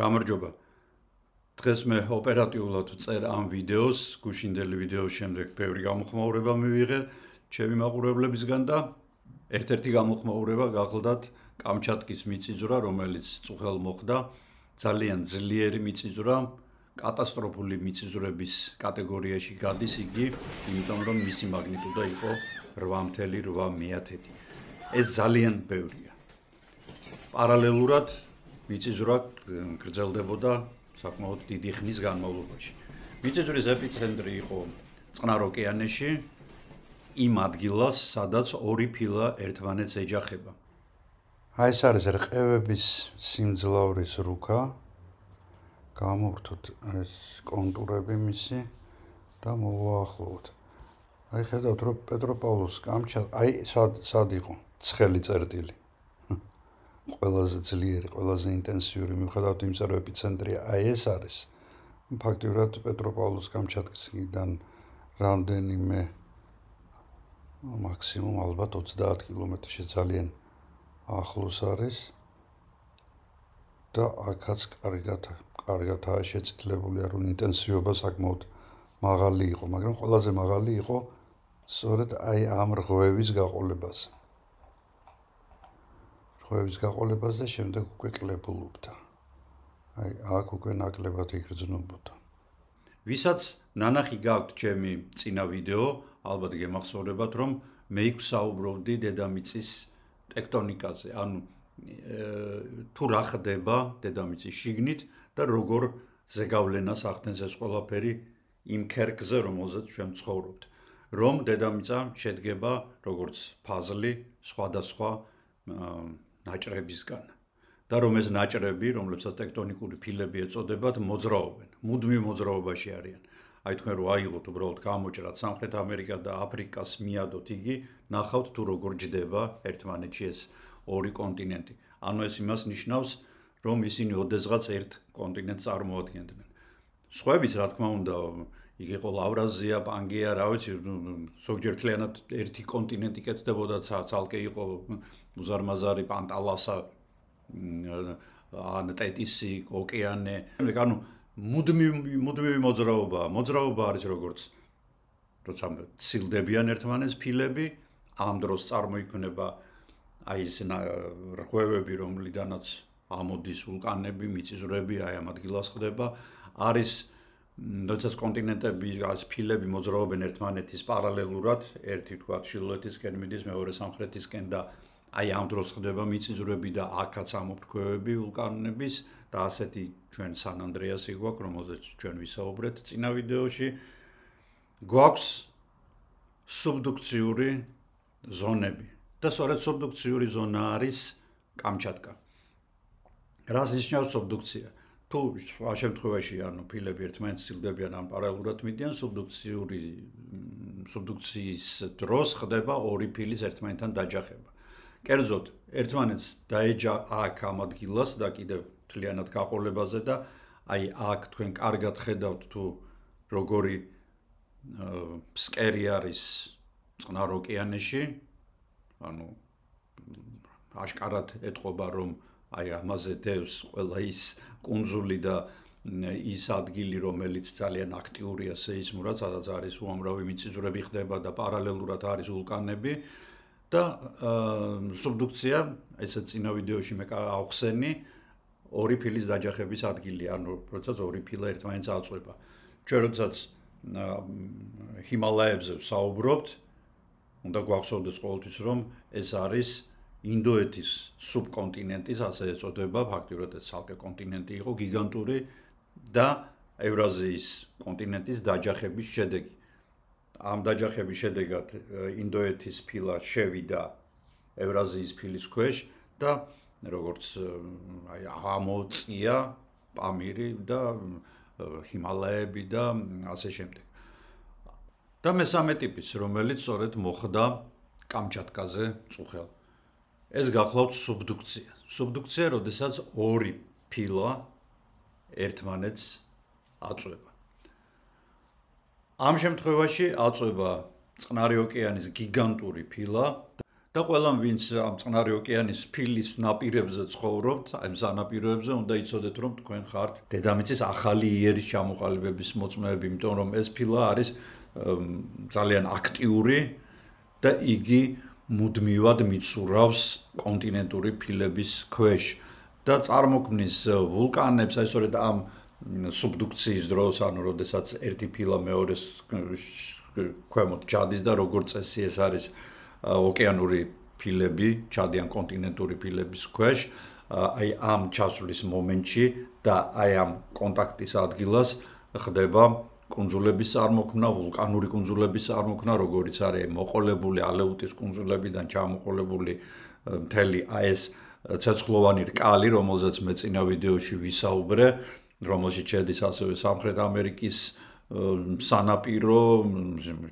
გამარჯობა. დღეს მე ოპერატიულად წერ ამ ვიდეოს, გუშინდელი ვიდეოს შემდეგ ბევრი გამოხმაურება მივიღე ჩემი მაყურებლებისგან და ერთ-ერთი გამოხმაურება გახლდათ კამჩატკის მიწისძვრა, რომელიც წუხელ მოხდა, ძალიან ძლიერი მიწისძვრა, კატასტროფული მიწისძვრების კატეგორიაში გადის იგი, იმიტომ რომ მისი მაგნიტუდა იყო 8.8. ეს ძალიან ბევრია. პარალელურად მიწისძვრა გრძელდებოდა საკმაოდ დიდი ხნის განმავლობაში. მიწისძვრის ეპიცენტრი იყო წყნარ ოკეანეში, იმ ადგილას, სადაც ორი ფილა ერთმანეთს ეჯახება. აი ეს არის რყევების სიმძლავრის რუქა. გამოვრთოთ ეს კონტურები მისი და მოვაახლოვოთ. აი ხედავთ რომ პეტროპავლოვსკი აი სად იყო? ცხელი წერტილი. ყველაზე ძლიერი, ყველაზე ინტენსიური მიუხედავად იმისა, რომ ეპიცენტრია აი ეს არის. ფაქტიურად პეტროპავლოვსკ-კამჩატკისგან რამდენიმე მაქსიმუმ ალბათ 30 კილომეტრში ძალიან ახლოს არის და აქაც კარგადაა შეწყლებული, რომ ინტენსივობა საკმაოდ მაღალი იყო, მაგრამ ყველაზე მაღალი იყო სწორედ აი ამ რღვევის გაყოლებაზე. რღვევის გაყოლებაზე და შემდეგ უკვე კლებულობდა. აი აქ უკვე ნაკლებად იგრძნობოდა. ვისაც ნანახი გაქვთ ჩემი წინა ვიდეო, ალბათ გემახსოვრებათ, რომ მე იქ ვსაუბრობდი დედამიწის ტექტონიკაზე, ანუ თუ რა ხდება დედამიწის შიგნით და როგორ ზეგავლენას ახდენს ეს ყველაფერი იმ ქერქზე, რომელზეც ჩვენ ცხოვრობთ. რომ დედამიწა შედგება როგორც ფაზლი სხვადასხვა ნაჭრებისგან და რომ ეს ნაჭრები, რომლებსაც ტექტონიკური ფილები ეწოდებათ, მოძრაობენ, მუდმივ მოძრაობაში არიან. აი თქვენ რო აიღოთ უბრალოდ გამოჭრათ სამხრეთ ამერიკა და აფრიკას მიადოთ იგი, ნახავთ თუ როგორ ჯდება ერთმანეთში ეს ორი კონტინენტი. ანუ ეს იმას ნიშნავს, რომ ისინი ოდესღაც ერთ კონტინენტს წარმოადგენდნენ. სხვაებიც, რა თქმა უნდა, იქ იყო ლავრაზია, პანგეა, რა ვიცი, ზოგჯერ მთლიანად ერთი კონტინენტი კეთდებოდა, ცალკე იყო უზარმაზარი პანტალასა, ან ტეტისი, ოკეანე. ანუ მუდმივი მოძრაობა არის როგორც როცა ცილდებიან ერთმანეთს ფილები, ამ დროს წარმოიქმნება აი ეს რღვევები, რომლიდანაც ამოდის ვულკანები, მიწისძვრები, აი ამ ადგილას ხდება. არის როდესაც კონტინენტები, ეს ფილები მოძრაობენ ერთმანეთის პარალელურად, ერთი თქვა ჩრდილოეთისკენ მიდის, მეორე სამხრეთისკენ და აი ამ დროს ხდება მიწისძვრები და აქაც ამოფრქვევები ვულკანების და ასეთი ჩვენ სან ანდრეასი გვაქვს, რომელზეც ჩვენ ვისაუბრეთ წინა ვიდეოში. გვაქვს სუბდუქციური ზონები და სწორედ სუბდუქციური ზონა არის კამჩატკა. რას ნიშნავს სუბდუქცია? თუ სხვა შემთხვევაში ანუ ფილები ერთმანეთს ცილდებიან ან პარალელურად მიდიან, სუბდუქციის დროს ხდება ორი ფილის ერთმანეთთან დაჯახება. კერძოდ, ერთმანეთს დაეჯა აქ ამ ადგილას და კიდევ მთლიანად გაყოლებაზე და აი აქ თქვენ კარგად ხედავთ თუ როგორი ფსკერი არის წყნარ ოკეანეში, ანუ აშკარად ეთყობა რომ აი ამაზე დევს ყველა ის კუნძული და ის ადგილი, რომელიც ძალიან აქტიურია სეისმურად, სადაც არის უამრავი მიწისძვრები ხდება და პარალელურად არის ვულკანები და სუბდუქცია, ესე წინა ვიდეოში მე ავხსენი, ორი ფილის დაჯახების ადგილი, ანუ როდესაც ორი ფილა ერთმანეთს აწვება. ჩვენ როდესაც ჰიმალაებზე ვსაუბრობთ, უნდა გვახსოვდეს ყოველთვის, რომ ეს არის ინდოეთის სუბკონტინენტის, ასე ეწოდება, ფაქტიურად ეს ცალკე კონტინენტი იყო, გიგანტური და ევრაზიის კონტინენტის დაჯახების შედეგი. ამ დაჯახების შედეგად ინდოეთის ფილა შევიდა ევრაზიის ფილის ქვეშ და როგორც აი ამოწია პამირი და ჰიმალაები და ასე შემდეგ. და მესამე ტიპის, რომელიც სწორედ მოხდა კამჩატკაზე წუხელ. ეს გახლავთ სუბდუქცია. სუბდუქცია, როდესაც ორი ფილა ერთმანეთს აწვება. ამ შემთხვევაში აწვება წყნარი ოკეანის გიგანტური ფილა და ყველამ ვინც ამ წყნარი ოკეანის ფილის ნაპირებზე ცხოვრობთ, აი ამ სანაპიროებზე უნდა იცოდეთ, რომ თქვენ ხართ დედამიწის ახალი იერის ჩამოყალიბების მოწმეები, იმიტომ რომ ეს ფილა არის ძალიან აქტიური და იგი მუდმივად მიცურავს კონტინენტური ფილების ქვეშ და წარმოქმნის ვულკანებს, აი სწორედ ამ სუბდუქციის დროს, ანუ როდესაც ერთი ფილა მეორეს ქვემოთ ჩადის და როგორც წესი ეს არის ოკეანური ფილები, ჩადიან კონტინენტური ფილების ქვეშ, აი ამ ჩასვლის მომენტში და აი ამ კონტაქტის ადგილას ხდება კუნძულების წარმოქმნა, ვულკანური კუნძულების წარმოქმნა, როგორიც არის მოყოლებული ალეუტის კუნძულებიდან ჩამოყოლებული მთელი აი ეს ცეცხლოვანი რკალი, რომელზეც მე წინა ვიდეოში ვისაუბრე, რომელშიც შედის ასევე სამხრეთ ამერიკის სანაპირო,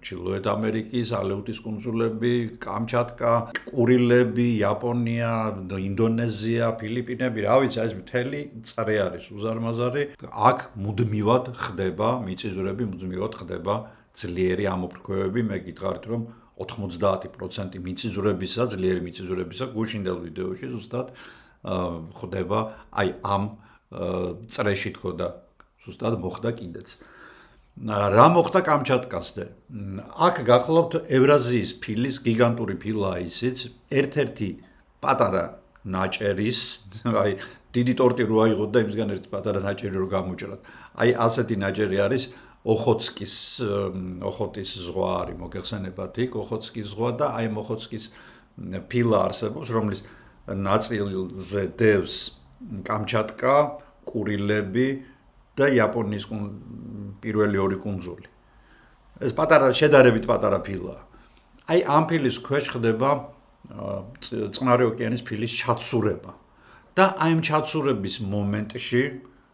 ჩრდილოეთ ამერიკის, ალეუტის კუნძულები, კამჩატკა, კურილები, იაპონია, ინდონეზია, ფილიპინები, რა ვიცი, ეს მთელი წრე არის უზარმაზარი. აქ მუდმივად ხდება მიწისძვრები, მუდმივად ხდება ძლიერი ამოფრქვევები, მე გითხარით, რომ 90% მიწისძვრებისა, ძლიერი მიწისძვრებისა გუშინდელ ვიდეოში ზუსტად ხდება აი ამ წრეში თქო და ზუსტად მოხდა კიდეც. რა მოხდა კამჩატკასზე? აქ გახლავთ ევრაზიის ფილის გიგანტური ფილაა ისიც, ერთ-ერთი პატარა ნაჭერის, აი დიდი ტორტი რო აიღოთ და იმისგან ერთი პატარა ნაჭერი რო გამოჭრათ. აი ასეთი ნაჭერი არის ოხოტის ზღვა არის, მოგეხსენებათ იქ ოხოტსკის ზღვა და აი ოხოტსკის ფილა არსებობს, რომლის ნაწილზე დევს კამჩატკა, კურილები და იაპონიის პირველი ორი კუნძული. ეს პატარა შედარებით პატარა ფილაა. აი ამ ფილის ქვეშ ხდება წყნარი ოკეანის ფილის ჩაცურება. და აი ამ ჩაცურების მომენტში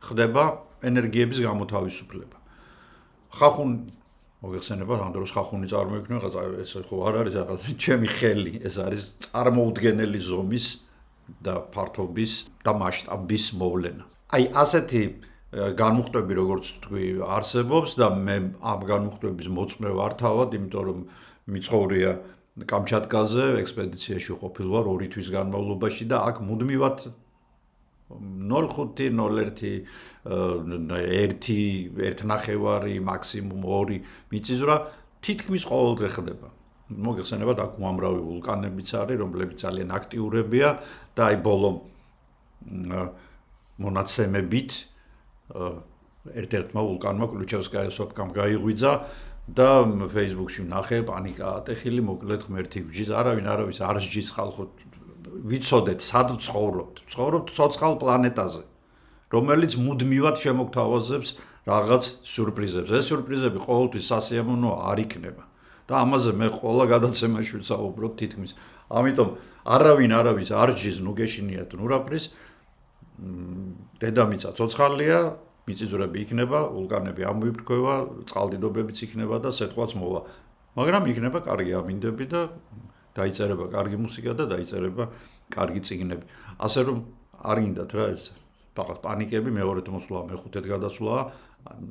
ხდება ენერგიების გამოთავისუფლება. ხახუნი მოგეხსენებათ, ამ დროს ხახუნი წარმოიქმნება, რაღაც ეს ხო არ არის რაღაც ჩემი ხელი, ეს არის წარმოუდგენელი ზომის და ფართობის და მასშტაბის მოვლენა. აი ასეთი განმუხტვები როგორც თქვი არსებობს და მე ამ განმუხტვების მოწმე ვარ თავად, იმიტომ რომ მიცხოვრია კამჩატკაზე, ექსპედიციაში ყოფილ ვარ 2 თვის განმავლობაში და აქ მუდმივად 0.5, 0.1, 1.5 მაქსიმუმ 2 მიწისძვრა თითქმის ყოველდღე ხდება. მოგეხსენებათ, აქ უამრავი ვულკანებიც არის, რომლებიც ძალიან აქტიურებია და აი ბოლო მონაცემებით ერთ-ერთმა ვულკანმა კლიუჩევსკაიას სოფკამ გაიღვიძა და Facebook-ში ვნახე პანიკა ატეხილი, მოკლედ ღმერთი გვჯის, არავინ არ სჯის ხალხო, ვიცოდეთ, სად ვცხოვრობთ. ვცხოვრობთ ცოცხალ პლანეტაზე, რომელიც მუდმივად შემოგთავაზებს რაღაც სიურპრიზებს. ეს სიურპრიზები ყოველთვის სასიამოვნო არ იქნება. და ამაზე მე ყველა გადაცემაში ვსაუბრობ თითქმის. ამიტომ არავინ არავის არ სჯის, ნუ გეშინიათ ნურაფრის. დედამიწა ცოცხალია, მიწისძვრები იქნება, ვულკანები ამოიფრქვევა, წყალდიდობებიც იქნება და სიტყვაც მოვა. მაგრამ იქნება კარგი ამინდები და დაიწერება კარგი მუსიკა და დაიწერება კარგი წიგნები. ასე რომ არ გინდათ რა ეს ფақط პანიკები, მეორედ მოსვლა, მეხუთედ გადასვლა,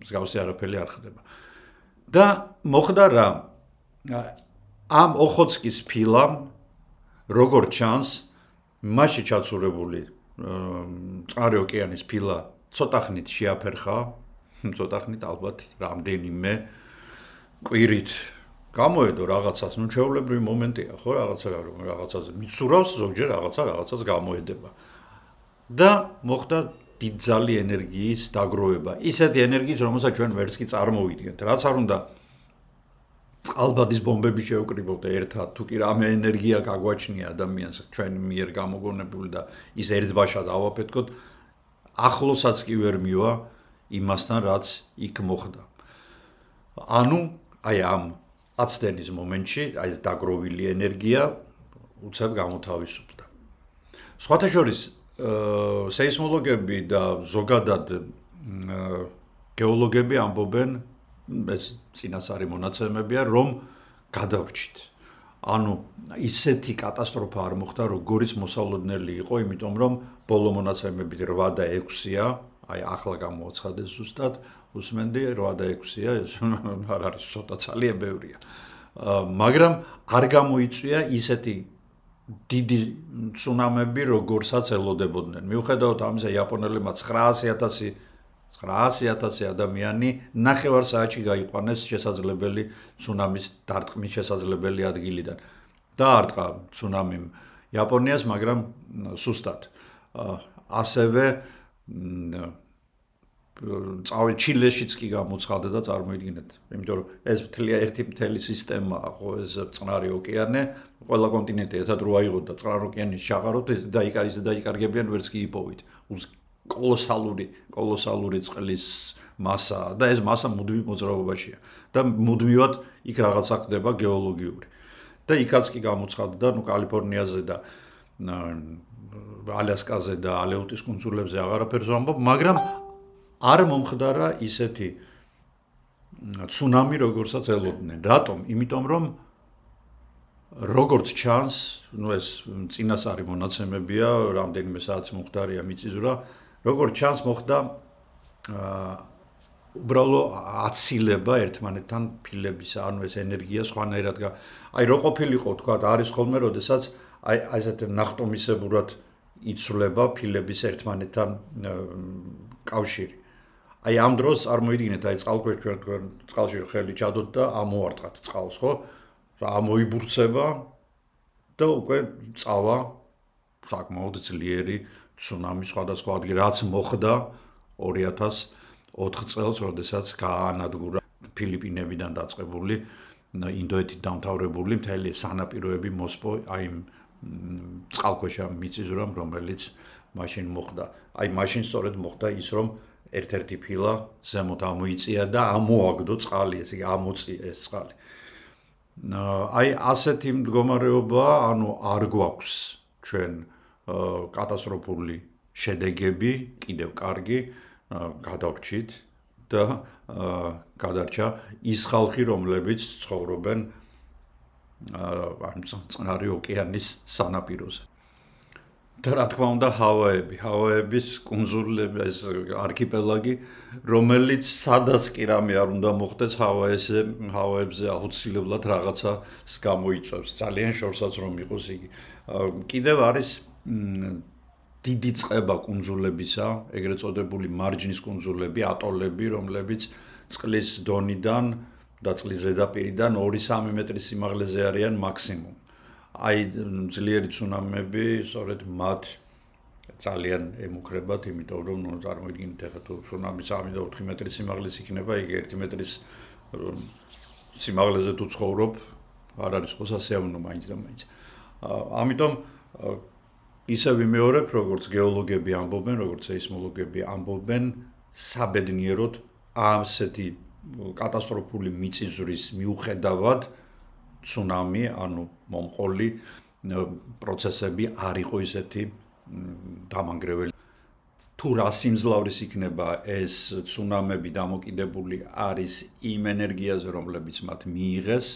მსგავსი არაფერი არ ხდება. და მოხდა რა? ამ ოხოტსკის ფილამ როგორც ჩანს, მასში ჩაცურებული წყნარი ოკეანის ფილა ცოტა ხნით შეაფერხა, ცოტა ხნით ალბათ რამდენიმე კვირით გამოედო რაღაცას, ნუ ჩვეულებრივი მომენტია, ხო, რაღაცაზე მიცურავს, ზოგჯერ რაღაცას გამოედება. და მოხდა დიდძალი ენერგიის დაგროვება. ისეთი ენერგიის, რომელსაც ჩვენ ვერც კი წარმოვიდგენთ. რაც არ უნდა წყალბადის ბომბები შევკრიბოთ ერთად, თუ კი რამე ენერგია გაგვაჩნია ადამიანს ჩვენ მიერ გამოგონებული და ის ერთბაშად ავაფეთქოთ, ახლოსაც კი ვერ მივა იმასთან, რაც იქ მოხდა. ანუ აი ამ აცდენის მომენტში, აი ეს დაგროვილი ენერგია უცებ გამოთავისუფლდა. სხვათა შორის სეისმოლოგები და ზოგადად გეოლოგები ამბობენ, ეს წინასწარი მონაცემებია, რომ გადავრჩით. ანუ ისეთი კატასტროფა არ მოხდა, როგორიც მოსალოდნელი იყო, იმიტომ რომ ბოლო მონაცემებით 8 და 6-ია, აი ახლა გამოაცხადეს ზუსტად, უსმენდი 8 და 6-ია, ეს არ არის ცოტა ძალიან ბევრია. მაგრამ არ გამოიწვია ისეთი დიდი ცუნამები როგორცაც ელოდებოდნენ. მიუხედავად ამისა, იაპონელებმა 900,000 ადამიანი ნახევარ საათში გაიყვანეს შესაძლებელი ცუნამის დარტყმის შესაძლებელი ადგილიდან. დაარტყა ცუნამიმ იაპონიას, მაგრამ სუსტად. ასევე ჩილეშიც კი გამოცხადდა და წარმოიდგინეთ, იმიტომ რომ ეს ერთი მთელი სისტემაა, ხო, ეს წყნარი ოკეანე, ყველა კონტინენტი ერთად რო აიღოთ და წყნარ ოკეანის ჩაყაროთ, დაიკარგებიან ვერც კი იპოვით. კოლოსალური წყლის მასაა და ეს მასა მუდმივ მოძრაობაშია და მუდმივად იქ რაღაცა ხდება გეოლოგიური. და იქაც კი გამოცხადდა, კალიფორნიაზე და ალასკაზე და ალეუტის კუნძულებზე აღარაფერს ვამბობ, მაგრამ არ მომხდარა ისეთი ცუნამი, როგორცაც ელოდნენ. რატომ? იმიტომ რომ როგორც ჩანს, ეს წინასწარი მონაცემებია, რამდენიმე საათი მომხდარია მიწისძვრა, როგორც ჩანს მოხდა უბრალოდ აცილება ერთმანეთთან ფილებისა, ანუ ეს ენერგია სხვანაირად რო ყოფილიყო, თქვა, არის ხოლმე, როდესაც ესეთ ნახტომისებურად იცვლება ფილების ერთმანეთთან კავშირი. ამ დროს წარმოიდგინეთ, წყალქვეშ წყალში ხელი ჩადოთ და ამოარტყათ წყალს, ხო? ამოიბურცება და უკვე წავა საკმაოდ ძლიერი ცუნამი სხვადასხვა ადგილ, რაც მოხდა 2004 წელს, როდესაც გაანადგურა ფილიპინებიდან დაწყებული ინდოეთით დამთავრებული მთელი სანაპიროები მოსპო იმ წყალქვეშა მიწისძვრამ, რომელიც მაშინ მოხდა. მაშინ სწორედ მოხდა ის, რომ ერთ-ერთი ფილა ზემოთ ამოიწია და ამოაგდო წყალი, ესე იგი ამოწია ეს წყალი. ასეთი მდგომარეობა, ანუ არ გვაქვს ჩვენ კატასტროფული შედეგები, კიდევ კარგი, გადავრჩით და გადარჩა ის ხალხი, რომლებიც ცხოვრობენ წყნარი ოკეანის სანაპიროზე. და რა თქმა უნდა, ჰავაების კუნძულები, ეს არქიპელაგი, რომელიც სადაც კი რამე არ უნდა მოხდეს, ჰავაებზე აუცილებლად რაღაცას გამოიწვევს. ძალიან შორსაც რომ იყოს იგი. კიდევ არის დიდი წყება კუნძულებისა, ეგრეთ წოდებული მარჯნის კუნძულები, ატოლები, რომლებიც წყლის დონიდან და წყლის ზედაპირიდან 2-3 მეტრის სიმაღლეზე არიან მაქსიმუმ. ძლიერი ცუნამები სწორედ მათ ძალიან ემუქრებათ, იმიტომ რომ წარმოიდგინეთ, ახლა თუ ცუნამი 3 და 4 მეტრის სიმაღლის იქნება, იგი 1 მეტრის სიმაღლეზე თუ ცხოვრობ, არ არის ხო სასიამოვნო მაინც და მაინც. ამიტომ ისე ვიმეორებ, როგორც გეოლოგები ამბობენ, როგორც სეისმოლოგები ამბობენ, საბედნიეროდ ასეთი კატასტროფული მიწისძვრის მიუხედავად ცუნამი, ანუ მომყოლი პროცესები არ იყო ისეთი დამანგრეველი. თუ რა სიმძლავრის იქნება ეს ცუნამები დამოკიდებული არის იმ ენერგიაზე, რომლებიც მათ მიიღეს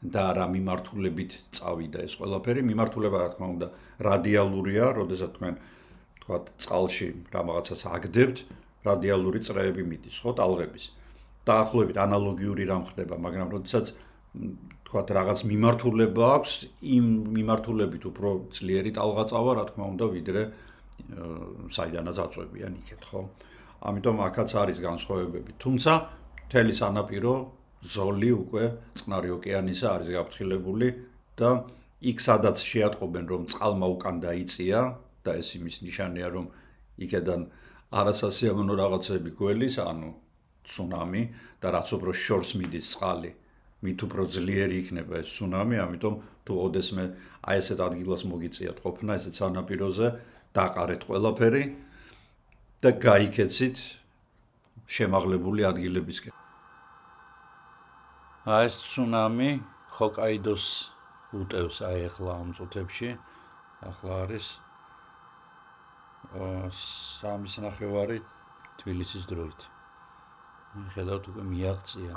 და რა მიმართულებით წავიდა ეს ყველაფერი. მიმართულება, რა თქმა უნდა, რადიალურია, როდესაც თქვენ თქვათ წყალში რაღაცას აგდებთ, რადიალური წრეები მიდის, ხო, ტალღების. დაახლოებით ანალოგიური რამ ხდება, მაგრამ როდესაც თქვათ რაღაც მიმართულება აქვს, იმ მიმართულებით უფრო ძლიერი ტალღა წავა, რა თქმა უნდა, ვიდრე საიდანაც აწვევიან იქეთ, ხო? ამიტომ აქაც არის განსხვავებები. თუმცა მთელი სანაპირო ზოლი უკვე წყნარი ოკეანისა არის გაფრთხილებული და იქ სადაც შეატყობენ, რომ წყალმა უკან დაიწია და ეს იმის ნიშანია, რომ იქედან არასასიამოვნო რაღაცები გველის, ანუ ცუნამი და რაც უფრო შორს მიდის წყალი, მით უფრო ძლიერი იქნება ეს ცუნამი, ამიტომ თუ ოდესმე ესეთ ადგილას მოგიწიათ ყოფნა, ესეთ სანაპიროზე, დაყარეთ ყველაფერი და გაიქეცით შემაღლებული ადგილებისკენ. ეს ცუნამი ჰოკაიდოს უტევს ახლა ამ წუთებში, ახლა არის 3:30 თბილისის დროით. მიხედავთ უკვე მიაღწია.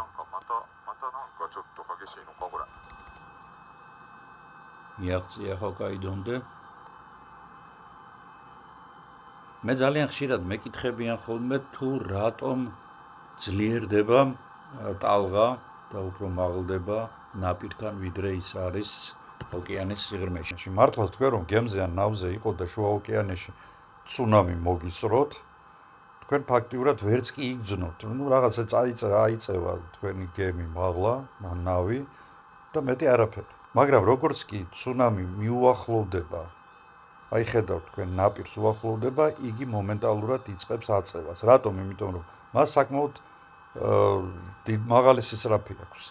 მიაღწია ჰოკაიდომდე. მე ძალიან ხშირად მეკითხებიან ხოლმე თუ რატომ ძლიერდება ტალღა და უფრო მაღლდება ნაპირთან, ვიდრე ის არის ოკეანის სიღრმეში. მართლაც თქვენ რომ გემზე ან ნავზე იყო და შუა ოკეანეში ცუნამი მოგიწროთ, თქვენ ფაქტიურად ვერც კი იგრძნოთ. რაღაცა აიწევა თქვენი გემი მაღლა, ნავი და მეტი არაფერი. მაგრამ როგორც კი ცუნამი მიუახლოვდება, აი ხედავთ თქვენ ნაპირს უახლოვდება, იგი მომენტალურად იწყებს აწევას. რატომ? იმიტომ რომ მას საკმაოდ მაღალი სისწრაფე აქვს.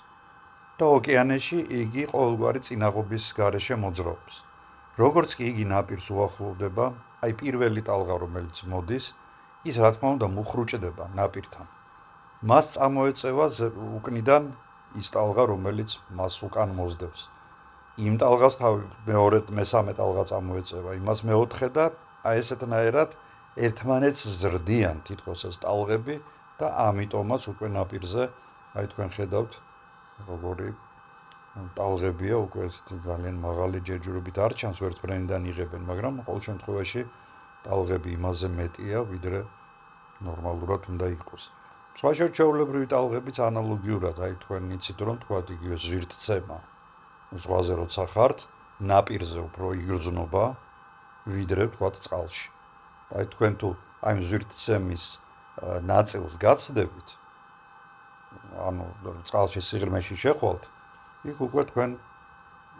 და ოკეანეში იგი ყოველგვარი წინაღობის გარეშე მოძრაობს. როგორც კი იგი ნაპირს უახლოვდება, აი პირველი ტალღა რომელიც მოდის, ის რა თქმა უნდა მუხრუჭდება ნაპირთან. მას წამოეწევა უკნიდან ის ტალღა, რომელიც მას უკან მოსდევს. იმ ტალღას მეორე მესამე ტალღა წამოეწევა, იმას მეოთხე და აი ესეთნაირად ერთმანეთს ზრდიან თითქოს ეს ტალღები და ამიტომაც უკვე ნაპირზე აი თქვენ ხედავთ როგორი ტალღებია უკვე ესეთი ძალიან მაღალი ჯერჯერობით არ ჩანს ვერტმფრენიდან იღებენ, მაგრამ ყოველ შემთხვევაში ტალღები იმაზე მეტია, ვიდრე ნორმალურად უნდა იყოს. სხვა შეურჩეულებრივი ტალღებიც ანალოგიურად, აი თქვენ იცით რომ თქვა იგივე ზვირთცემა ზღვაზე როცა ხართ, ნაპირზე უფრო იგრძნობა, ვიდრე თქვა წყალში. აი თქვენ თუ აი ზვირთცემის ნაწილს გაცდებით, ანუ წყალში სიღრმეში შეხვალთ, იქ უკვე თქვენ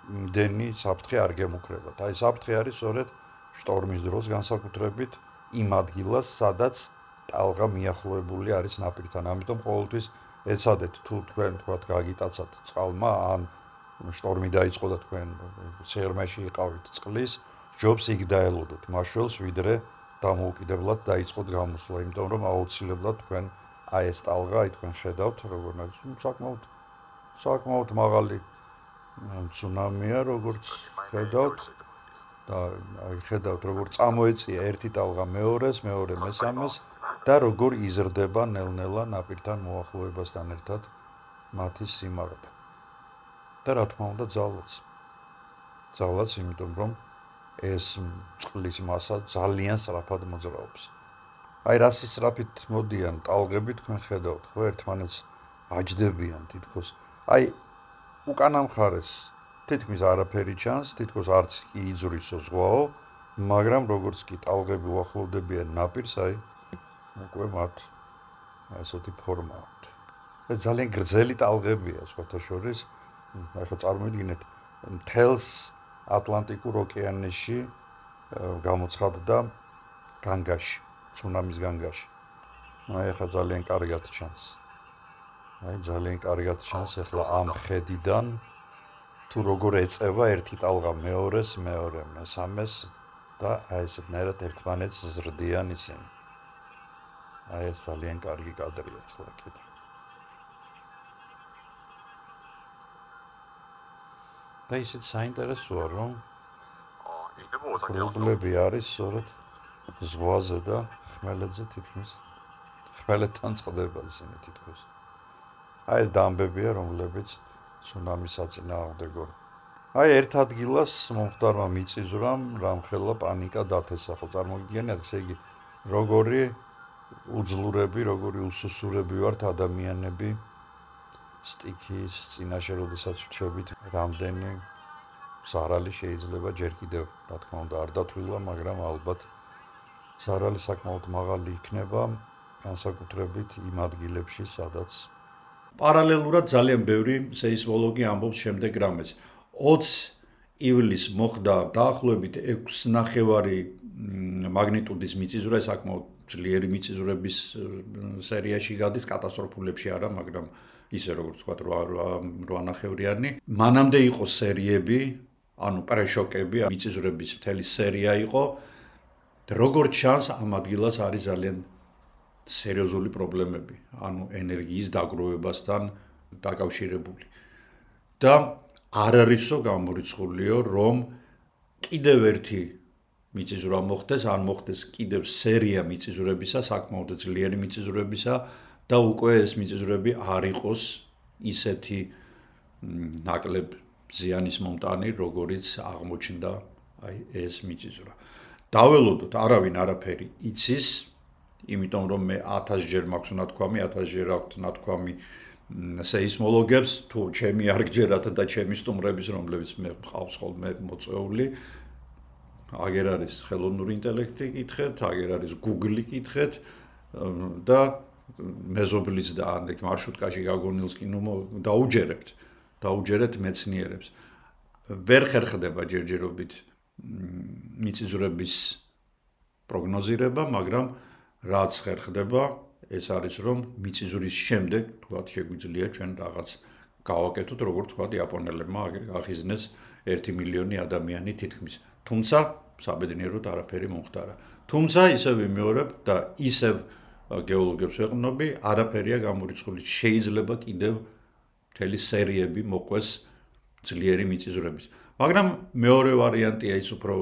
იმდენი საფრთხე არ გემუქრებათ. აი საფრთხე არის სწორედ შტორმის დროს განსაკუთრებით იმ ადგილას, სადაც ტალღა მიახლოებული არის ნაპირთან. ამიტომ ყოველთვის ეცადეთ თუ თქვენ თქვათ გაგიტაცათ წყალმა ან შტორმი დაიწყო და თქვენ სიღრმეში იყავით წყლის, ჯობს იქ დაელოდოთ მაშველს, ვიდრე დამოუკიდებლად დაიწყოთ გამოსვლა, იმიტომ რომ აუცილებლად თქვენ აი ეს ტალღა, აი თქვენ ხედავთ, როგორ საკმაოდ მაღალი ცუნამია, როგორც ხედავთ და აი ხედავთ, როგორ წამოეწია ერთი ტალღა მეორეს, მეორე მესამეს და როგორ იზრდება ნელ-ნელა ნაპირთან მოახლოებასთან ერთად მათი სიმაღლე. და რა თქმა უნდა ძალაც, იმიტომ რომ ეს წყლის მასა ძალიან სწრაფად მოძრაობს. აი რა სისწრაფით მოდიან ტალღები თქვენ ხედავთ, ხო ერთმანეთს აჯდებიან თითქოს. აი უკანა მხარეს თითქმის არაფერი ჩანს, თითქოს არც კი იზრისო ზღვაო, მაგრამ როგორც კი ტალღები უახლოვდებიან ნაპირს, აი უკვე მათ ესეთი ფორმა აქვთ. ეს ძალიან გრძელი ტალღებია სხვათა შორის. ახლა წარმოიდგინეთ, მთელს ატლანტიკურ ოკეანეში გამოცხადდა განგაში, ცუნამის განგაში. აი ახლა ძალიან კარგად ჩანს. ახლა ამ ხედიდან თუ როგორ ეწევა ერთი ტალღა მეორეს, მეორე მესამეს და აი ესეთნაირად ერთმანეთს ზრდიან ისინი. აი ეს ძალიან კარგი კადრია ახლა კიდე. და ისიც საინტერესოა, რომ პრობლემები არის სწორედ ზღვაზე და ხმელეთზე თითქმის. ხმელეთთან წყდება ისინი თითქოს. აი ეს დამბებია, რომლებიც ცუნამის საწინააღმდეგო. აი ერთ ადგილას მომხდარმა მიწისძვრამ რამხელა პანიკა დათესა. ხო წარმოგიდგენიათ, ესე იგი როგორი უძლურები, როგორი უსუსურები ვართ ადამიანები სტიქის წინაშე, როდესაც ვჩებით, რამდენი ზარალი შეიძლება ჯერ კიდევ, რა თქმა უნდა, არ დათვლილა, მაგრამ ალბათ ზარალი საკმაოდ მაღალი იქნება, განსაკუთრებით იმ ადგილებში, სადაც პარალელურად ძალიან ბევრი სეისმოლოგი ამბობს შემდეგ რამეს. 20 ივლისს მოხდა დაახლოებით 6.5 მაგნიტუდის მიწისძვრა, საკმაოდ ძლიერი მიწისძვრების სერიაში გადის, კატასტროფულებში არა, მაგრამ ისე როგორც თქვა 8.5-იანი. მანამდე იყო სერიები, ანუ პრეშოკები, მიწისძვრების მთელი სერია იყო. როგორც ჩანს, ამ ადგილას არის ძალიან სერიოზული პრობლემები, ანუ ენერგიის დაგროვებასთან დაკავშირებული. და არ არისო გამორიცხულიო, რომ კიდევ ერთი მიწისძვრა მოხდეს, ან მოხდეს კიდევ სერია მიწისძვრებისა, საკმაოდ ძლიერი მიწისძვრებისა და უკვე ეს მიწისძვრები არ იყოს ისეთი ნაკლებ ზიანის მომტანი, როგორიც აღმოჩნდა აი ეს მიწისძვრა. დაველოდოთ, არავინ არაფერი იცის, იმიტომ რომ მე 1000 ჯერ მაქვს ნათქვამი, 1000 ჯერ აქვს ნათქვამი სეისმოლოგებს თუ ჩემი არ გჯერათ და ჩემი სტუმრების რომლებიც მე მყავს ხოლმე მოწვეული აგერ არის ხელოვნური ინტელექტი კითხეთ, აგერ არის Google-ი კითხეთ და მეზობლის და ან მარშრუტკაში გაგონილს კი ნუ დაუჯერებთ მეცნიერებს. ვერ ხერხდება ჯერჯერობით მიწისძვრების პროგნოზირება, მაგრამ რაც ხერხდება, ეს არის რომ მიწისძვრის შემდეგ, თქვათ, შეგვიძლია ჩვენ რაღაც გავაკეთოთ, როგორც თქვათ, იაპონელებმა აღიზნეს 1 მილიონი ადამიანი თითქმის. თუმცა საბედნიეროდ არაფერი მომხდარა. თუმცა ისევ ვიმეორებ და ისევ გეოლოგებს ვეყნობი, არაფერია გამორიცხული. შეიძლება კიდევ მთელი სერიები მოყვეს ძლიერი მიწისძვრების. მაგრამ მეორე ვარიანტია ის უფრო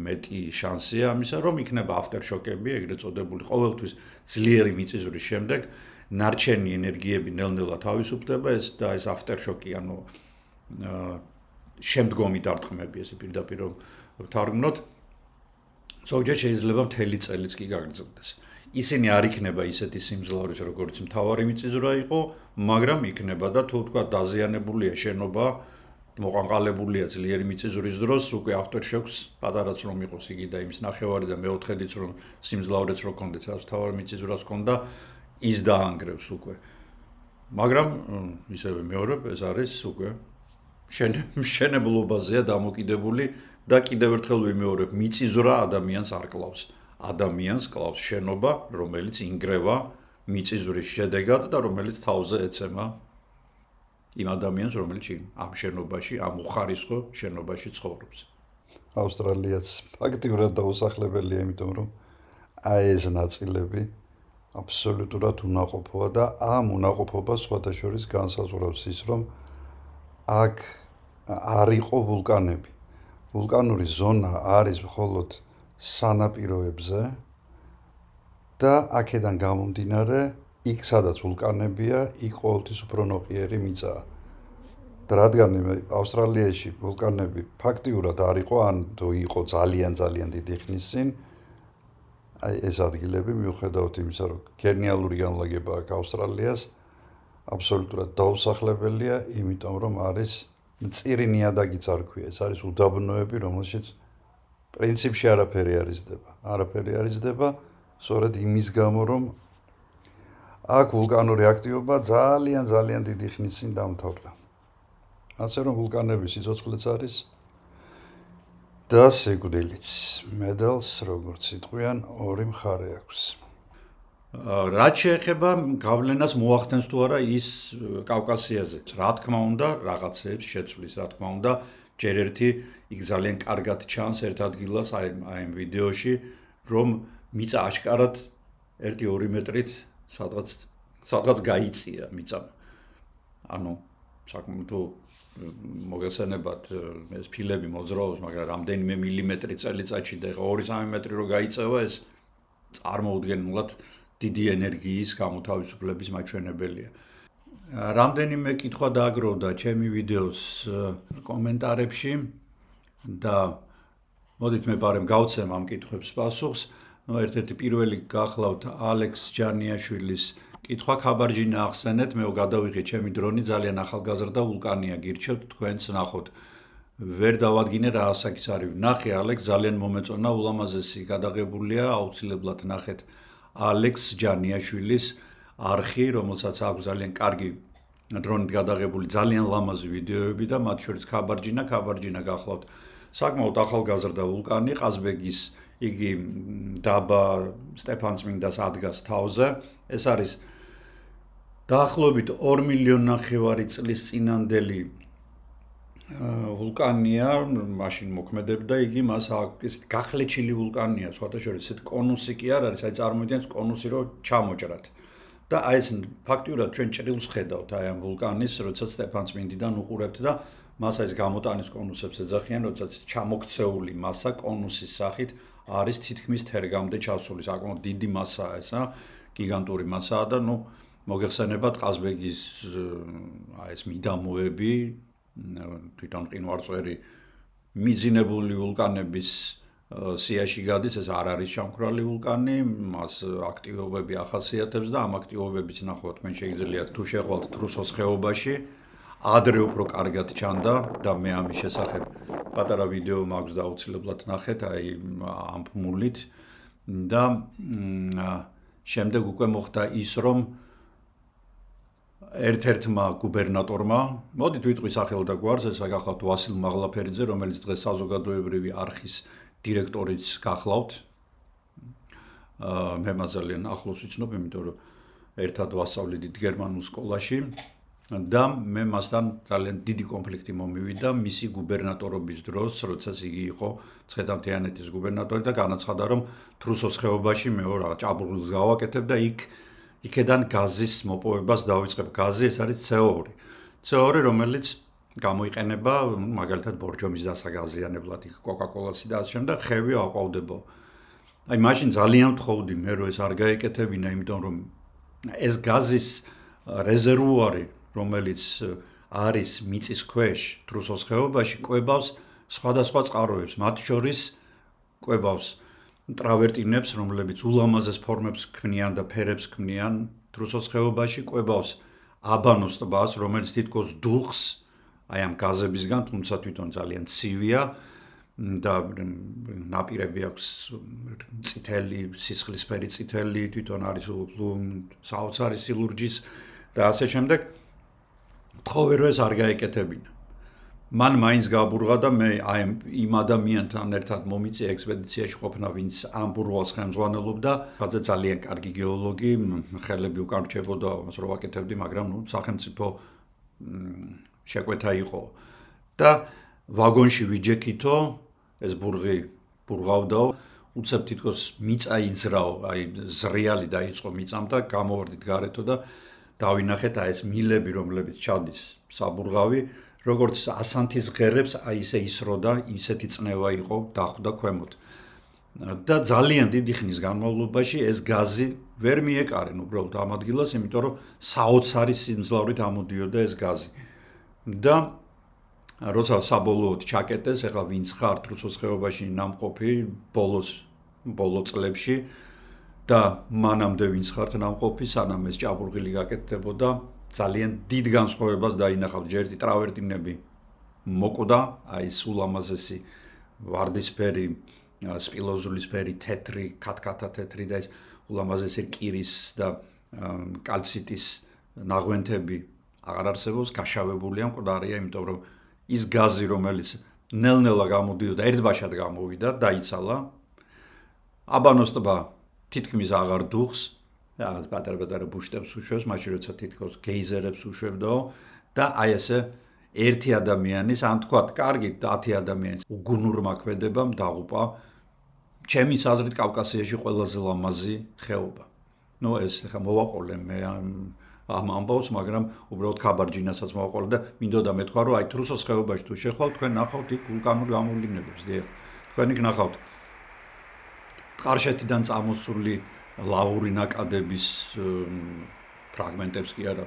მეტი შანსია ამისა, რომ იქნება aftershock-ები, ეგრეთ წოდებული ყოველთვის ძლიერი მიწისძვრის შემდეგ ნარჩენი ენერგიები ნელ-ნელა თავისუფლდება და ეს aftershock-ი, ანუ შემდგომი დარტყმები, ესე პირდაპირ ვთარგმნოთ, ზოგჯერ შეიძლება მთელი წელიც კი გაგრძელდეს. ისინი არ იქნება ისეთი სიმძლავრის, როგორც მთავარი მიწისძვრა იყო, მაგრამ იქნება და თუ თქვა დაზიანებულია შენობა, მოყანყალებულია ძლიერი მიწისძვრის დროს, უკვე aftershocks პატარაც რომ იყოს იგი და იმის ნახევარი და მეოთხედიც რომ სიმძლავრეც რო კონდეს, რაც მთავარი მიწისძვრას კონდა, ის დაანგრევს უკვე. მაგრამ ისევე მეორებ, ეს არის უკვე მშენებლობაზეა დამოკიდებული და კიდევ ერთხელ ვიმეორებ, მიწისძვრა ადამიანს არ კლავს. ადამიანს კლავს შენობა, რომელიც ინგრევა მიწისძვრის შედეგად და რომელიც თავზე ეცემა იმ ადამიანს, რომელიც ამ შენობაში, ამ უხარისხო შენობაში ცხოვრობს. ავსტრალიაც ფაქტიურად დაუსახლებელია, იმიტომ რომ აი ეს ნაწილები აბსოლუტურად უნაყოფოა და ამ უნაყოფობას სხვადასხვა განსაზღვრავს ის, რომ აქ არ იყო ვულკანები. ვულკანური ზონა არის მხოლოდ სანაპიროებზე და აქედან გამომდინარე, იქ სადაც ვულკანებია, იქ ყოველთვის უფრო ნოყიერი მიწაა. და რადგან ავსტრალიაში ვულკანები ფაქტიურად არ იყო, ან თუ იყო ძალიან დიდი ხნის წინ, აი ეს ადგილები მიუხედავად იმისა, რომ გენიალური განლაგება აქვს ავსტრალიას, აბსოლუტურად დაუსახლებელია, იმიტომ რომ არის მწირი ნიადაგიც არ ქვია, ეს არის უდაბნოები, რომელშიც პრინციპში არაფერი არ იზრდება, სწორედ იმის გამო, რომ აქ ვულკანური აქტივობა ძალიან დიდი ხნის წინ დამთავრდა. ასე რომ ვულკანების სიცოცხლეც არის და სიკვდილიც. მედალს, როგორც იტყვიან, ორი მხარე აქვს. რაც შეეხება გავლენას მოახდენს თუ არა ის კავკასიაზე. რა თქმა უნდა, რაღაცეებს შეცვლის, რა თქმა უნდა, ჯერ ერთი იქ ძალიან კარგად ჩანს ერთ ადგილას აი ამ ვიდეოში, რომ მიწა აშკარად 1-2 მეტრით სადღაც გაიწია მიწამ. ანუ საკმაოდ მოგესალმებათ ეს ფილები მოძრაობს, მაგრამ რამდენიმე მილიმეტრი წელიწადში და 2-3 მეტრი რო გაიწევა, ეს წარმოუდგენლად დიდი ენერგიის გამოთავისუფლების მაჩვენებელია. რამდენიმე კითხვა დააგროვდა ჩემი ვიდეოს კომენტარებში და მოდით მე პარემ გავცემ ამ კითხვებს პასუხს. ერთ-ერთი პირველი გახლავთ ალექს ჯანიაშვილის კითხვა ხაბარჯინა ახსენეთ, მე გადავიღე ჩემი დრონი ძალიან ახალგაზრდა ვულკანია გირჩევთ თქვენს ნახოთ. ვერ დავადგინე რა ასაკის არის. ნახე ალექს, ძალიან მომეწონა, ულამაზესი გადაღებულია, აუცილებლად ნახეთ ალექს ჯანიაშვილის არხი, რომელსაც აქვს ძალიან კარგი დრონით გადაღებული ძალიან ლამაზი ვიდეოები და მათ შორის ხაბარჯინა გახლავთ. საკმაოდ ახალგაზრდა ვულკანი ყაზბეგის იგი დაბა სტეფანწმინდას ადგას თავზე. ეს არის დაახლოებით 2,5 მილიონი წლის წინანდელი ვულკანია, მაშინ მოქმედებდა იგი, მას ეს გახლეჩილი ვულკანია, სხვათა შორის ესეთ კონუსი კი არ არის, აი წარმოიდგინეთ კონუსი რო ჩამოჭრათ. და აი ეს ფაქტიურად ჩვენ ჭრილს ხედავთ აი ამ ვულკანის, როდესაც სტეფანწმინდიდან უყურებთ და მას ეს გამოტანის კონუსებს ეძახიან, როდესაც ჩამოქცეული მასა კონუსის სახით არის თითქმის თერგამდე ჩასული, საკმაოდ დიდი მასაა ეს, გიგანტური მასაა და ნუ მოგეხსენებათ ყაზბეგის აი ეს მიდამოები, თვითონ მყინვარწვერი მიძინებული ვულკანების სიაში გადის, ეს არ არის ჩამქრალი ვულკანი, მას აქტივობები ახასიათებს და ამ აქტივობების ნახვა თქვენ შეგიძლიათ თუ შეხვალთ თრუსოს ხეობაში, ადრე უფრო კარგად ჩანდა და მე ამის შესახებ პატარა ვიდეო მაქვს და აუცილებლად ნახეთ, აი ამ ფმულით და შემდეგ უკვე მოხდა ის, რომ ერთ-ერთმა გუბერნატორმა, მოდით ვიტყვი სახელს და გვარს, ეს გახლავთ ვასილ მაღლაფერიძე, რომელიც დღეს საზოგადოებრივი არხის დირექტორიც გახლავთ. მე მას ძალიან ახლოს ვიცნობ, იმიტომ რომ ერთად ვასწავლიდით გერმანულ სკოლაში და მე მასთან ძალიან დიდი კონფლიქტი მომივიდა მისი გუბერნატორობის დროს, როდესაც იგი იყო ცხეთამთიანეთის გუბერნატორი და განაცხადა, რომ თრუსოს ხეობაში მე რაღაც ჭაბურღილს გავაკეთებ და იქედან გაზის მოპოვებას დავიწყებ. გაზი ეს არის CO2. CO2, რომელიც გამოიყენება მაგალითად ბორჯომის დასაგაზიანებლად, იქ კოკა-კოლასი და ასე შემდეგ, ხევი აყვავდება. აი მაშინ ძალიან ვთხოვდი მე რომ ეს არ გაეკეთებინა, იმიტომ რომ ეს გაზის რეზერვუარი, რომელიც არის მიწის ქვეშ თრუსოს ხეობაში, კვებავს სხვადასხვა წყაროებს, მათ შორის კვებავს ტრავერტინებს, რომლებიც ულამაზეს ფორმებს ქმნიან და ფერებს ქმნიან თრუსოს ხეობაში, კვებავს აბანოს ტბას, რომელიც თითქოს დუხს აი ამ გაზებისგან, თუმცა თვითონ ძალიან ცივია და ნაპირები აქვს წითელი, სისხლისფერი წითელი, თვითონ არის საოცარი სილურჯის და ასე შემდეგ. თხოვე რომ ეს არ გაეკეთებინა. მან მაინც გააბურღა და მე აი იმ ადამიანთან ერთად მომიწია ექსპედიციაში ყოფნა, ვინც ამ ბურღალს ხელმძღვანელობდა, ხაძე ძალიან კარგი გეოლოგი, ხელები უკან რჩებოდა, მას რო ვაკეთებდი, მაგრამ სახელმწიფო შეკვეთა იყო. და ვაგონში ვიჯექითო, ეს ბურღი ბურღავდაო, უცებ თითქოს მიწა იძრაო, აი ზრიალი დაიწყო მიწამ და გამოვარდით გარეთო და დავინახეთ აი ეს მილები, რომლებიც ჩადის საბურღავი, როგორც ასანთის ღერებს აი ისე ისროდა, ისეთი წნევა იყო დახვდა ქვემოთ. და ძალიან დიდი ხნის განმავლობაში ეს გაზი ვერ მიეკარენ უბრალოდ ამ ადგილას, იმიტომ რომ საოცარი სიმძლავრით ამოდიოდა ეს გაზი. და როცა საბოლოოდ ჩაკეტეს, ახლა ვინც ხარ თრუსოს ხეობაში ნამყოფი ბოლო წლებში და მანამდე ვინც ხართ ნამყოფი, სანამ ეს ჭაბურღილი გაკეთდებოდა, ძალიან დიდ განსხვავებას დაინახავთ. ჯერთი ტრავერტინები მოკვდა, აი ეს ულამაზესი ვარდისფერი, სპილოზულისფერი, თეთრი, ქათქათა თეთრი და ეს ულამაზესი კირის და კალციტის ნაღვენთები აღარ არსებობს, გაშავებულია, მკვდარია, იმიტომ რომ ის გაზი, რომელიც ნელ-ნელა გამოდიოდა, ერთბაშად გამოვიდა, დაიცალა. აბანოს ტბა თითქმის აღარ დუხს, რაღაც პატარ-პატარა ბუშტებს უშვებს, მაშინ როცა თითქოს გეიზერებს უშვებდაო და აი ესე ერთი ადამიანის, ან თქვათ, კარგით 10 ადამიანის უგუნურმაქმედებამ დაღუპა ჩემი აზრით კავკასიაში ყველაზე ლამაზი ხეობა. ნუ ეს ხა მოვაყოლე მე ამ ამბავს, მაგრამ უბრალოდ ქაბარჯინასაც მოვაყოლე და მინდოდა მეთქვა, რომ აი თრუსოს ხეობაში თუ შეხვალ, თქვენ ნახავთ იქ ვულკანურ გამოვლინებებს, დიახ. თქვენ იქ ნახავთ ტყარშეთიდან წამოსული ლავური ნაკადების ფრაგმენტებს კი არა,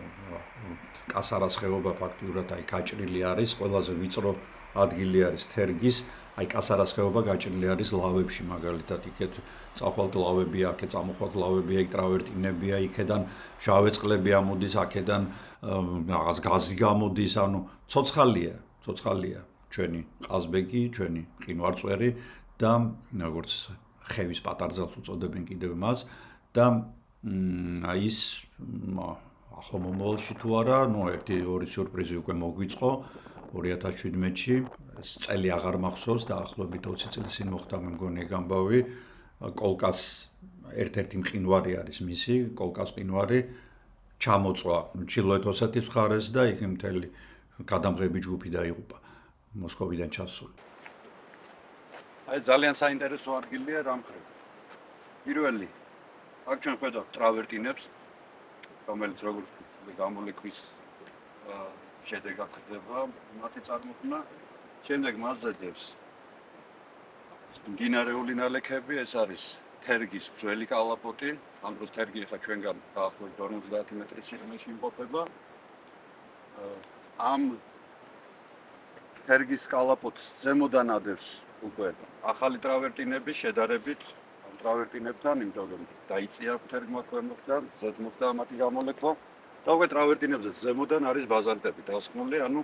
კასარას ხეობა ფაქტიურად აი გაჭრილი არის, ყველაზე ვიწრო ადგილი არის თერგის, აი კასარას ხეობა გაჭრილი არის ლავებში, მაგალითად იქეთ წახვალთ ლავებია, აქეთ წამოხვალთ ლავებია, იქ ტრავერტინებია, იქედან შავე წყლები ამოდის, აქედან რაღაც გაზი გამოდის, ანუ ცოცხალია ჩვენი ყაზბეგი, ჩვენი მყინვარწვერი და როგორც ხევის პატარძალს უწოდებენ კიდევ მას და ის ახლა მომავალში თუ არა, ნუ ერთი-ორი სიურპრიზი უკვე მოგვიწყო 2017-ში, ეს წელი აღარ მახსოვს და ახლობით 20 წლის წინ მოხდა მე მგონი ეგ ამბავი, კოლკას ერთ-ერთი მყინვარი არის მისი, კოლკას მყინვარი ჩამოწვა ჩრდილოეთ ოსეთის მხარეს და იქ მთელი გადამღები ჯგუფი დაიღუპა მოსკოვიდან ჩასული. აი ძალიან საინტერესო ადგილია რა მხრივ. პირველი, აქ ჩვენ ხედავთ ტრავერტინებს, რომელიც როგორც გამოლეკვის შედეგად ხდება მათი წარმოქმნა. შემდეგ მასზე დევს მდინარეული ნალექები, ეს არის თერგის ძველი კალაპოტი, ამ დროს თერგი ხა ჩვენგან დაახლოებით 50 მეტრის სიღრმეში იმყოფება. ამ თერგის კალაპოტს ზემოდან ადევს უკვე ახალი ტრავერტინების შედარებით ამ ტრავერტინებთან, იმიტომ რომ დაიწია თერმო ქვემოთ და ზედმოხდა მათი გამოლეკვა და უკვე ტრავერტინებზე ზემოდან არის ბაზალტები დასხმული, ანუ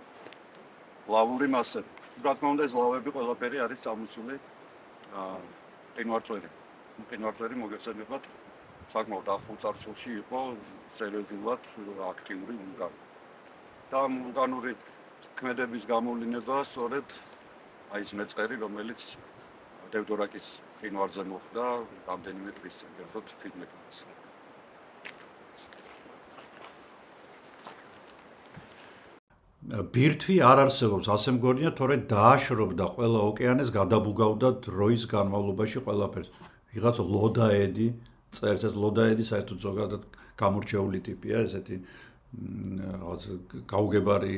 ლავური მასები. რა თქმა უნდა, ეს ლავები ყველაფერი არის წამოსული მყინვარწვერი. მყინვარწვერი მოგეხსენებათ, საკმაოდ ახლო წარსულში იყო სერიოზულად აქტიური ვულკანი. და ვულკანური ქმედების გამოვლინება სწორედ აი ეს მეწყერი, რომელიც დევდორაკის მყინვარზე მოხდა რამდენიმე დღის წინ, კერძოდ 17 დღეს. ბირთვი არ არსებობს, ასე მგონია, თორე დააშრობდა ყველა ოკეანეს, გადაბუგავდა დროის განმავლობაში ყველაფერს. ვიღაცა ლოდაედი წერს, ეს ლოდაედი საერთოდ ზოგადად გამორჩეული ტიპია, ესეთი რაღაც გაუგებარი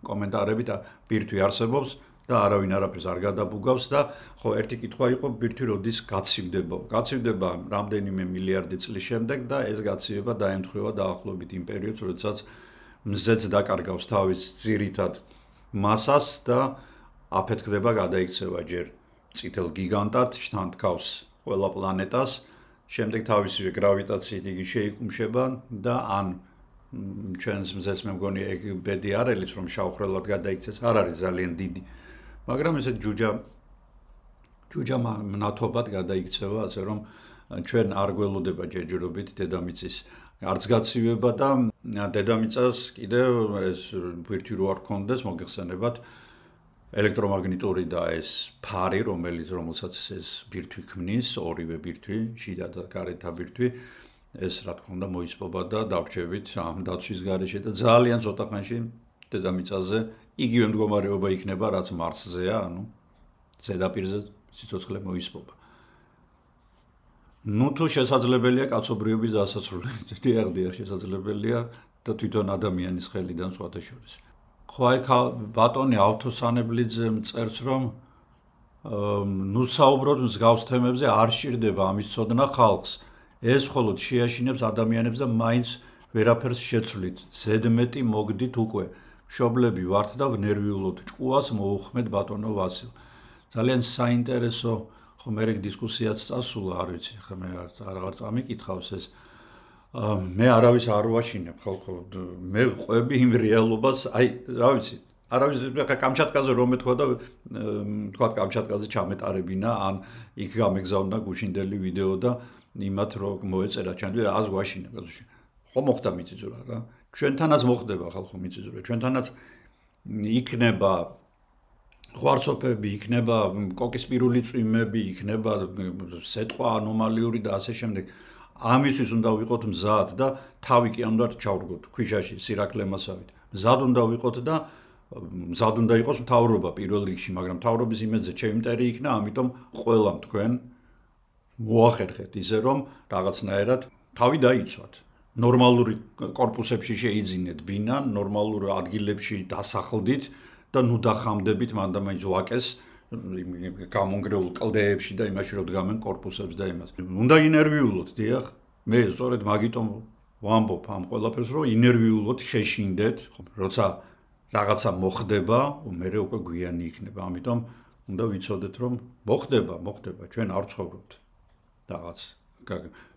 კომენტარები და ბირთვი არსებობს და არავინ არაფერს არ გადაბუგავს და ხო ერთი კითხვა იყო ბირთვი როდის გაცივდება. გაცივდება რამდენიმე მილიარდი წლის შემდეგ და ეს გაცივება დაემთხვევა დაახლოებით იმ პერიოდს, როდესაც მზეც დაკარგავს თავის ძირითად მასას და აფეთქდება, გადაიქცევა ჯერ წითელ გიგანტად, შთან თქავს ყველა პლანეტას, შემდეგ თავისივე გრავიტაციით იგი შეიკუმშება და ან ჩვენს მზეს მე მგონი ეგ ბედი არ ელის რომ შავხრელად გადაიქცეს, არ არის ძალიან დიდი. მაგრამ ესეთ ჯუჯა მნათობად გადაიქცევა, ასე რომ ჩვენ არ გველოდება ჯერჯერობით დედამიწის არც გაცივება და დედამიწას კიდევ ეს ბირთვი რო არ ქონდეს, მოგეხსენებათ ელექტრომაგნიტური და ეს ფარი, რომელსაც ეს ბირთვი ქმნის, ორივე ბირთვი, შიდა და გარეთა ბირთვი, ეს რა თქმა უნდა მოისპობა და დავრჩებით ამ დაცვის გარეშე და ძალიან ცოტა ხანში დედამიწაზე იგივე მდგომარეობა იქნება, რაც მარსზეა, ანუ ზედაპირზე სიცოცხლე მოისპობა. ნუ თუ შესაძლებელია კაცობრიობის დასაცრული, დიახ, შესაძლებელია და თვითონ ადამიანის ხელიდან სხვათა შორის. ხო აი ბატონი ავთოსანებლიძე წერს, რომ ნუ საუბრობ მსგავს თემებზე არ სჭირდება ამის ცოდნა ხალხს. ეს მხოლოდ შეაშინებს ადამიანებს და მაინც ვერაფერს შეცვლით. ზედმეტი მოგდით უკვე. მშობლები ვართ და ვნერვიულობთ. ჭკუას მოუხმეთ ბატონო ვასილ. ძალიან საინტერესო ხო მე დისკუსიაც წასულა, არ ვიცი, ხა მე აღარ წამიკითხავს ეს. მე არავის არ ვაშინებ, ხო მე ყვები იმ რეალობას, აი, რა ვიცი, არავის კამჩატკაზე რომ ეთქვა და თქვა კამჩატკაზე ჩამეტარებინა, ან იქ გამეგზავნა გუშინდელი ვიდეო და იმათ რომ მოეწერა ჩანდი რა ას ვაშინებ გაზოში. ხო მოხდა მიწიძვრა რა. ჩვენთანაც მოხდება ხალხო მიწიძვრა. ჩვენთანაც იქნება ხვარცოფები, იქნება კოკისპირული წვიმები, იქნება სეტყვა ანომალიური და ასე შემდეგ. ამისთვის უნდა ვიყოთ მზად და თავი კი არ უნდა ჩავრგოთ ქვიშაში სირაკლემასავით. მზად უნდა ვიყოთ და მზად უნდა იყოს მთავრობა პირველ რიგში, მაგრამ მთავრობის იმედზე ჩემი მტერი იქნა, ამიტომ ყველამ თქვენ მოახერხეთ ისე რომ რაღაცნაირად თავი დაიცვათ. ნორმალური კორპუსებში შეიძინეთ ბინა, ნორმალურ ადგილებში დასახლდით და ნუ დახამდებით მანდამაინც ვაკეს გამონგრეულ კლდეებში და იმაში რომ დგამენ კორპუსებს და იმას. უნდა ინერვიულოთ, დიახ. მე სწორედ მაგიტომ ვამბობ ამ ყველაფერს, რომ ინერვიულოთ, შეშინდეთ, როცა რაღაცა მოხდება, მე უკვე გვიანი იქნება. ამიტომ უნდა ვიცოდეთ, რომ მოხდება, ჩვენ არ ვცხოვრობთ რაღაც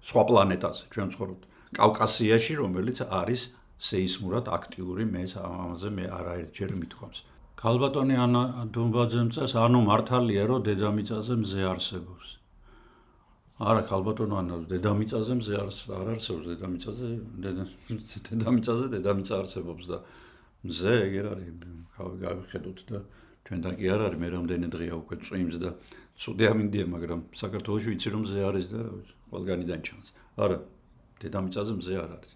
სხვა პლანეტაზე, ჩვენ ვცხოვრობთ კავკასიაში, რომელიც არის სეისმურად აქტიური, მე ამაზე მე არაერთჯერ მithქვამს. ქალბატონი ანა დუმბაძემ წეს, ანუ მართალია, რომ დედამიწაზე მზე არსებობს. არა, ქალბატონო ანა, დედამიწაზე მზე არ არსებობს, დედამიწა არსებობს და მზე ეგერ არის, გავიხედოთ და ჩვენთან კი არ არის, მე რამდენი დღეა უკვე წვიმს და ცუდი ამინდია, მაგრამ საქართველოში ვიცი რომ მზე არის და რა ვიცი, ყველგანიდან ჩანს. არა, დედამიწაზე მზე არ არის.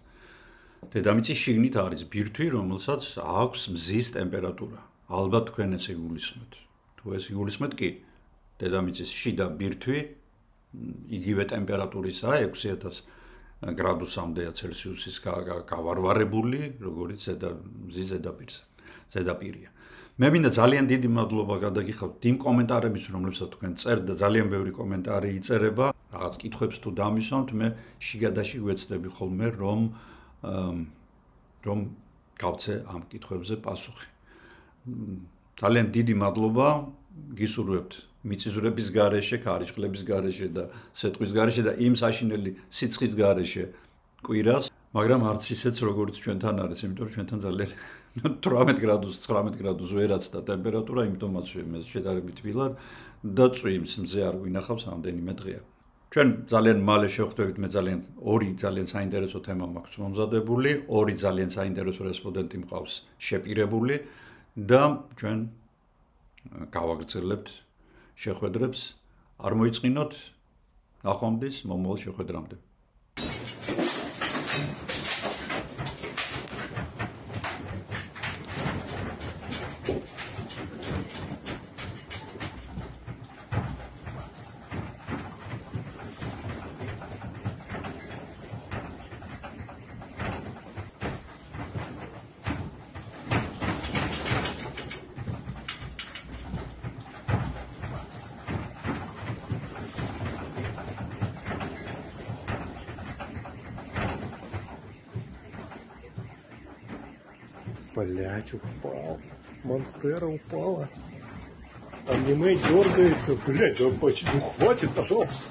დედამიწის შიგნით არის ბირთვი, რომელსაც აქვს მზის ტემპერატურა. ალბათ თქვენ ეს იგულისხმეთ. თუ ეს იგულისხმეთ კი, დედამიწის შიდა ბირთვი იგივე ტემპერატურისაა 6000 გრადუსამდეა ცელსიუსის გავარვარებული, როგორც მზის ზედაპირია. მე მინდა ძალიან დიდი მადლობა გადაგიხადოთ იმ კომენტარების, რომლებსაც თქვენ წერთ და ძალიან ბევრი კომენტარი იწერება, რაღაც კითხვებს თუ დამისვამთ, მე შიგადაში ვეცდები ხოლმე რომ გავცე ამ კითხვებზე პასუხი. ძალიან დიდი მადლობა, გისურვებთ მიწისძვრების გარეშე, ქარიშხლების გარეშე და სეტყვის გარეშე და იმ საშინელი სიცხის გარეშე კვირას, მაგრამ არც ისეც როგორც ჩვენთან არის, იმიტომ რომ ჩვენთან ძალიან 18 გრადუს, 19 გრადუს ვერაცდა ტემპერატურა, იმიტომაც მე შედარებით თბილად და წვიმს, მზე არ გვინახავს ამდენიმე დღეა. ჩვენ ძალიან მალე შევხვდებით, მე ორი ძალიან საინტერესო თემა მაქვს მომზადებული, ორი ძალიან საინტერესო რესპონდენტი მყავს შეპირებული და ჩვენ გავაგრძელებთ შეხვედრებს, არ მოიწყინოთ ნახვამდის მომავალ შეხვედრამდე. Блять, упал. Монстера упала. Аниме дергается. Блять, да почему? Хватит, пожалуйста.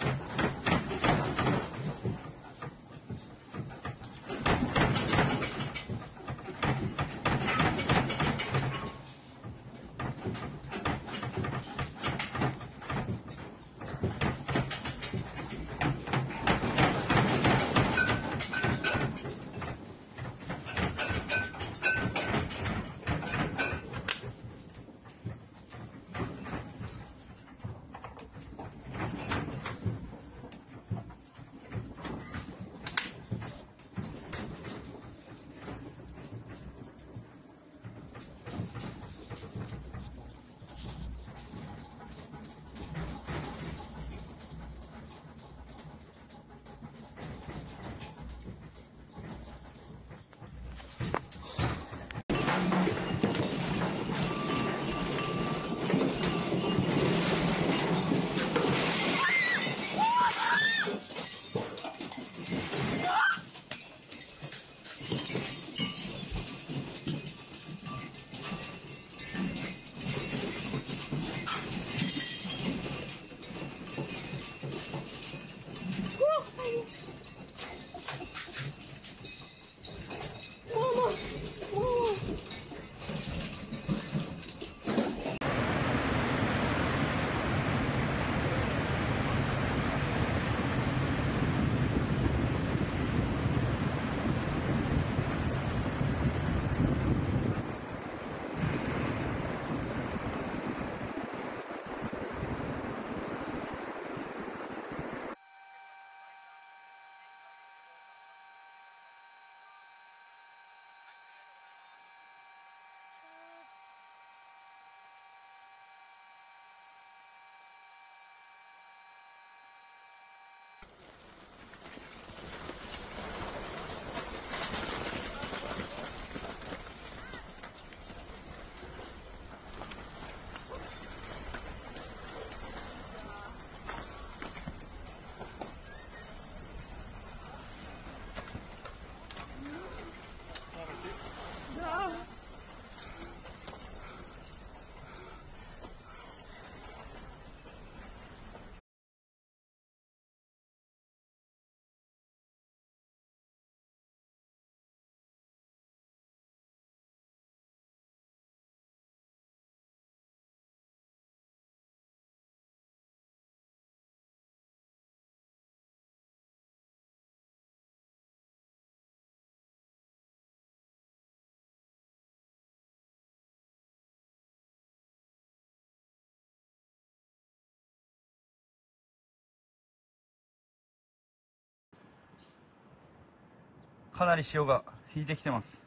かなり潮が引いてきてます。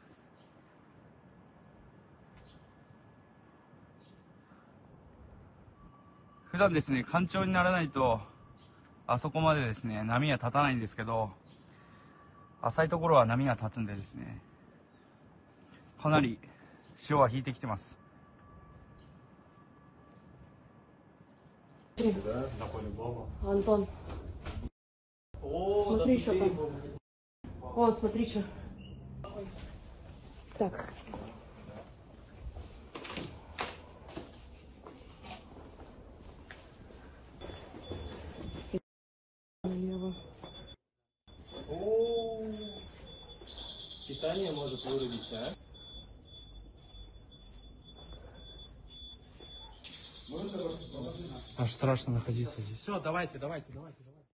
普段ですね、干潮にならないとあそこまでですね、波は立たないんですけど、浅いところは波が立つんでですね、かなり潮は引いてきてます。Антон, смотри, что там. О, смотри, что. Так. питание может вырубить, а? Аж страшно находиться здесь. Все, давайте.